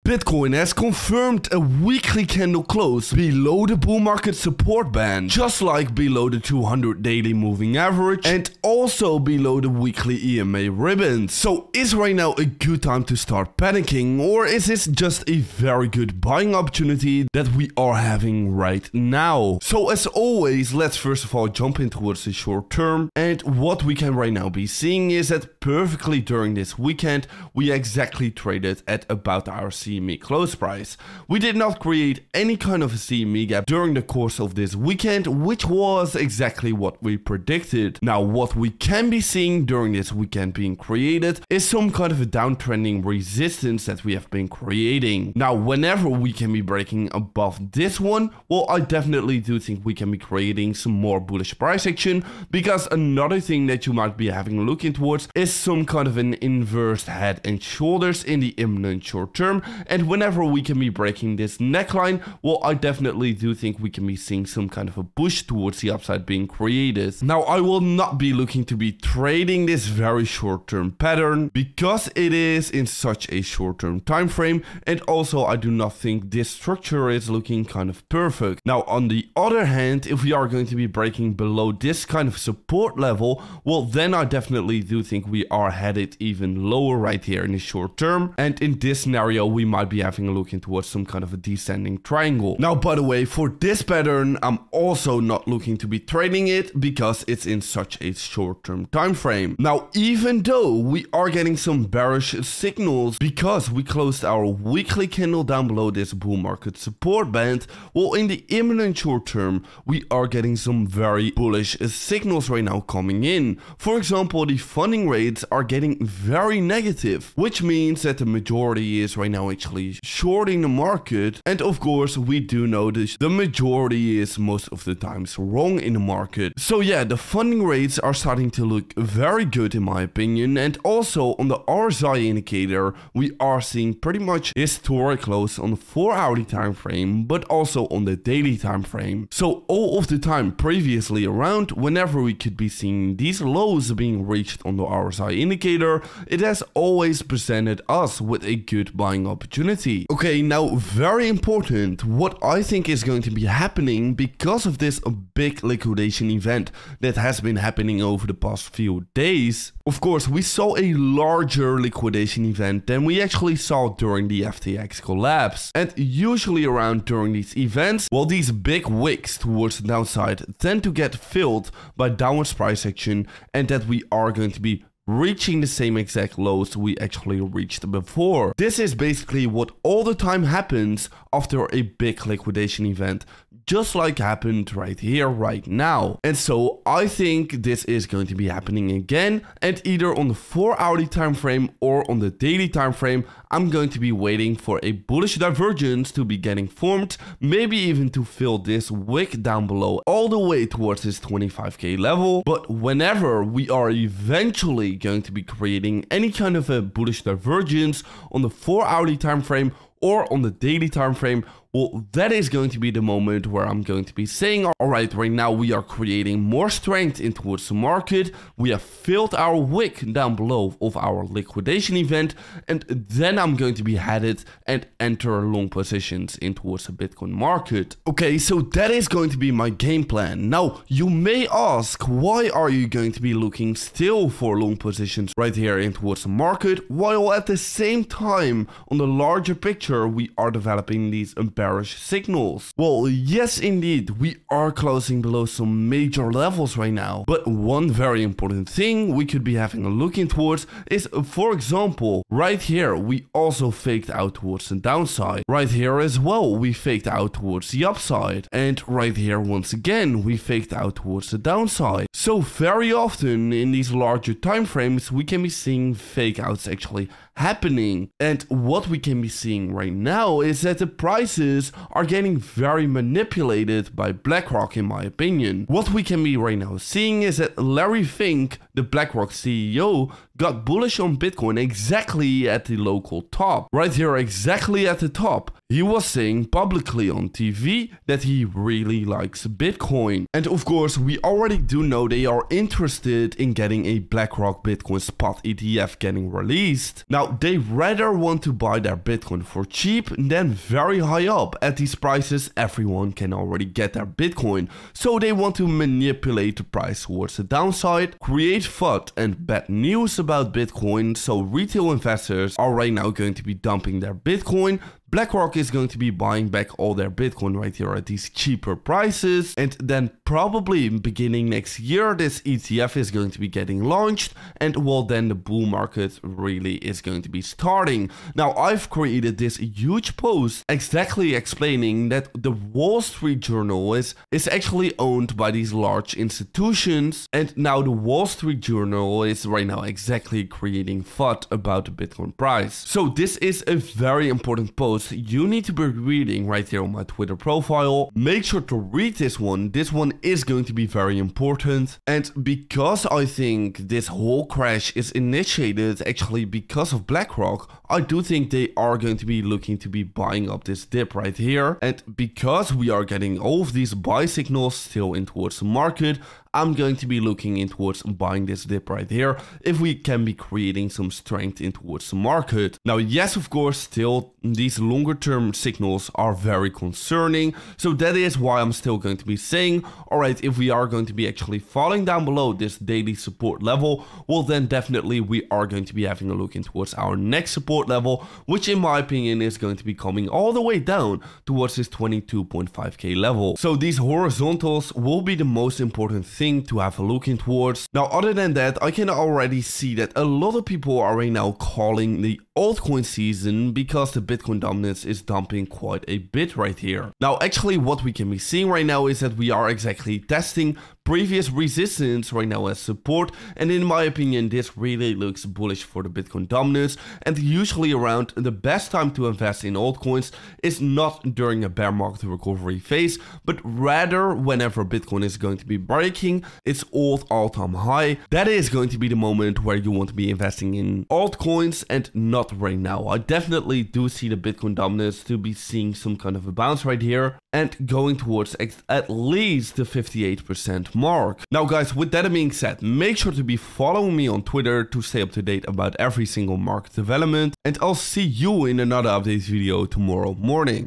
Bitcoin has confirmed a weekly candle close below the bull market support band, just like below the 200 daily moving average and also below the weekly EMA ribbons. So is right now a good time to start panicking, or is this just a very good buying opportunity that we are having right now? So as always, let's first of all jump in towards the short term, and what we can right now be seeing is that perfectly during this weekend we exactly traded at about our CME close price. We did not create any kind of a CME gap during the course of this weekend, which was exactly what we predicted. Now what we can be seeing during this weekend being created is some kind of a downtrending resistance that we have been creating. Now whenever we can be breaking above this one, well, I definitely do think we can be creating some more bullish price action, because another thing that you might be having a look in towards is some kind of an inverse head and shoulders in the imminent short term. And whenever we can be breaking this neckline, well, I definitely do think we can be seeing some kind of a push towards the upside being created. Now I will not be looking to be trading this very short term pattern because it is in such a short term time frame, and also I do not think this structure is looking kind of perfect. Now on the other hand, if we are going to be breaking below this kind of support level, well then I definitely do think we are headed even lower right here in the short term, and in this scenario we might be having a look in towards some kind of a descending triangle. Now by the way, for this pattern I'm also not looking to be trading it because it's in such a short term time frame. Now even though we are getting some bearish signals because we closed our weekly candle down below this bull market support band, well in the imminent short term we are getting some very bullish signals right now coming in. For example, the funding rates are getting very negative, which means that the majority is right now actually shorting the market, and of course we do notice the majority is most of the times wrong in the market. So yeah, the funding rates are starting to look very good in my opinion, and also on the RSI indicator we are seeing pretty much historic lows on the 4-hourly time frame, but also on the daily time frame. So all of the time previously around, whenever we could be seeing these lows being reached on the RSI indicator, it has always presented us with a good buying opportunity. Okay, now very important, what I think is going to be happening because of this big liquidation event that has been happening over the past few days. Of course, we saw a larger liquidation event than we actually saw during the FTX collapse. And usually around during these events, well, these big wicks towards the downside tend to get filled by downwards price action, and that we are going to be reaching the same exact lows we actually reached before. This is basically what all the time happens after a big liquidation event, just like happened right here, right now. And so I think this is going to be happening again, and either on the 4-hourly time frame or on the daily time frame, I'm going to be waiting for a bullish divergence to be getting formed, maybe even to fill this wick down below all the way towards this 25k level. But whenever we are eventually going to be creating any kind of a bullish divergence on the 4-hourly time frame or on the daily time frame, well, that is going to be the moment where I'm going to be saying, all right, right now we are creating more strength in towards the market. We have filled our wick down below of our liquidation event, and then I'm going to be headed and enter long positions in towards the Bitcoin market. Okay, so that is going to be my game plan. Now, you may ask, why are you going to be looking still for long positions right here in towards the market, while at the same time, on the larger picture, we are developing these bearish signals? Well, yes indeed, we are closing below some major levels right now, but one very important thing we could be having a look in towards is, for example, right here we also faked out towards the downside. Right here as well we faked out towards the upside, and right here once again we faked out towards the downside. So very often in these larger time frames we can be seeing fake outs actually happening, and what we can be seeing right now is that the prices are getting very manipulated by BlackRock, in my opinion. What we can be right now seeing is that Larry Fink, the BlackRock CEO, got bullish on Bitcoin exactly at the local top. Right here, exactly at the top. He was saying publicly on TV that he really likes Bitcoin. And of course, we already do know they are interested in getting a BlackRock Bitcoin spot ETF getting released. Now, they rather want to buy their Bitcoin for cheap than very high up. At these prices, everyone can already get their Bitcoin. So they want to manipulate the price towards the downside, create FUD and bad news about Bitcoin. So retail investors are right now going to be dumping their Bitcoin. BlackRock is going to be buying back all their Bitcoin right here at these cheaper prices. And then probably beginning next year, this ETF is going to be getting launched. And well, then the bull market really is going to be starting. Now, I've created this huge post exactly explaining that the Wall Street Journal is actually owned by these large institutions. And now the Wall Street Journal is right now exactly creating FUD about the Bitcoin price. So this is a very important post you need to be reading right here on my Twitter profile. Make sure to read this one. This one is going to be very important. And because I think this whole crash is initiated actually because of BlackRock, I do think they are going to be looking to be buying up this dip right here. And because we are getting all of these buy signals still in towards the market, I'm going to be looking in towards buying this dip right here if we can be creating some strength in towards the market. Now, yes, of course, still these longer term signals are very concerning. So that is why I'm still going to be saying, all right, if we are going to be actually falling down below this daily support level, well, then definitely we are going to be having a look in towards our next support level, which in my opinion is going to be coming all the way down towards this 22.5k level. So these horizontals will be the most important thing to have a look in towards. Now, other than that, I can already see that a lot of people are right now calling the altcoin season because the Bitcoin dominance is dumping quite a bit right here. Now, actually what we can be seeing right now is that we are exactly testing previous resistance right now as support, and in my opinion this really looks bullish for the Bitcoin dominance. And usually around the best time to invest in altcoins is not during a bear market recovery phase, but rather whenever Bitcoin is going to be breaking its old all-time high. That is going to be the moment where you want to be investing in altcoins, and not right now. I definitely do see the Bitcoin dominance to be seeing some kind of a bounce right here and going towards at least the 58% mark. Now guys, with that being said, make sure to be following me on Twitter to stay up to date about every single market development, and I'll see you in another update video tomorrow morning.